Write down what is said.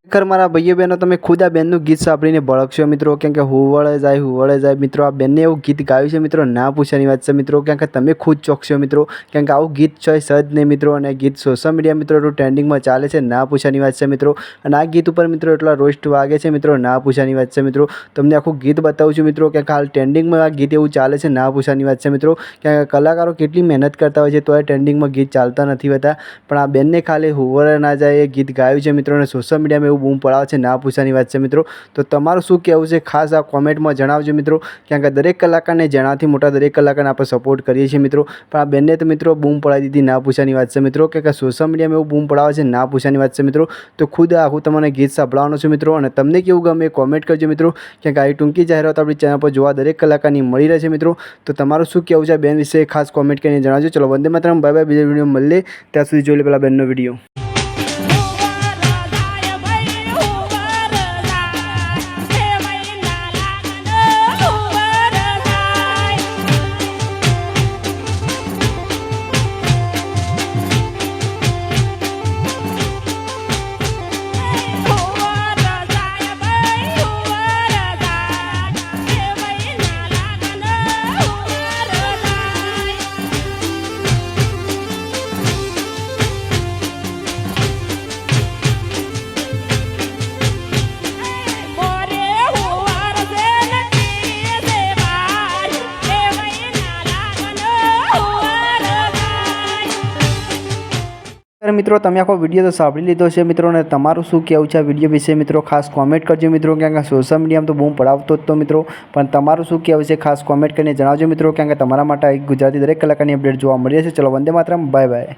ખરેખર મારા ભાઈઓ બહેનો તમે ખુદ આ બેનનું ગીત સાંભળીને ભડકશો મિત્રો, કેમ કે હુવળે જાય મિત્રો. આ બેનને એવું ગીત ગાયું છે મિત્રો, ના પૂછવાની વાત છે મિત્રો. કેમ કે તમે ખુદ ચોકશો મિત્રો, કેમ કે આવું ગીત છે સજ નહીં મિત્રો. અને ગીત સોશિયલ મીડિયા મિત્રો એટલું ટ્રેન્ડિંગમાં ચાલે છે, ના પૂછવાની વાત છે મિત્રો. અને આ ગીત ઉપર મિત્રો એટલા રોસ્ટ વાગે છે મિત્રો, ના પૂછવાની વાત છે મિત્રો. તમને આખું ગીત બતાવું છું મિત્રો, કેમ કે હાલ ટ્રેન્ડિંગમાં આ ગીત એવું ચાલે છે, ના પૂછવાની વાત છે મિત્રો. કેમ કે કલાકારો કેટલી મહેનત કરતા હોય છે તો એ ટ્રેન્ડિંગમાં ગીત ચાલતા નથી હોતા, પણ આ બેનને ખાલી હુવળે ના જાય એ ગીત ગાયું છે મિત્રો. અને સોશિયલ મીડિયામાં એવું બૂમ પડાવે છે, ના પૂછવાની વાત છે મિત્રો. તો તમારું શું કહેવું છે ખાસ આ કોમેન્ટમાં જણાવજો મિત્રો. કેમ કે દરેક કલાકારને જણાથી મોટા દરેક કલાકારને આપણે સપોર્ટ કરીએ છીએ મિત્રો, પણ આ બેનને તો મિત્રો બૂમ પડાવી દીધી, ના પૂછવાની વાત છે મિત્રો. કે સોશિયલ મીડિયામાં એવું બૂમ પડાવે છે, ના પૂછવાની વાત છે મિત્રો. તો ખુદ આખું તમને ગીત સાંભળવાનું છે મિત્રો, અને તમને કેવું ગમે કોમેન્ટ કરજો મિત્રો. કેમ કે આવી ટૂંકી જાહેરાત આપણી ચેનલ પર જોવા દરેક કલાકારની મળી રહે છે મિત્રો. તો તમારું શું કહેવું છે બેન વિશે ખાસ કોમેન્ટ કરીને જણાવજો. ચલો વંદે માતરમ, બાય બાય. બીજા વિડીયો મળીએ ત્યાં સુધી જોઈ લે પેલા બેનનો વિડીયો. મિત્રો તમે આખો વિડીયો તો સાંભળી લીધો છે મિત્રો, અને તમારું શું કહેવું છે આ વિડીયો વિશે મિત્રો ખાસ કોમેન્ટ કરજો મિત્રો. કેમ કે સોશિયલ મીડિયામાં તો બૂમ પડાવતો જ તો મિત્રો, પણ તમારું શું કહેવું છે ખાસ કોમેન્ટ કરીને જણાવજો મિત્રો. કેમ કે તમારા માટે ગુજરાતી દરેક કલાકારની અપડેટ જોવા મળી છે. ચલો વંદે માતરમ, બાય બાય.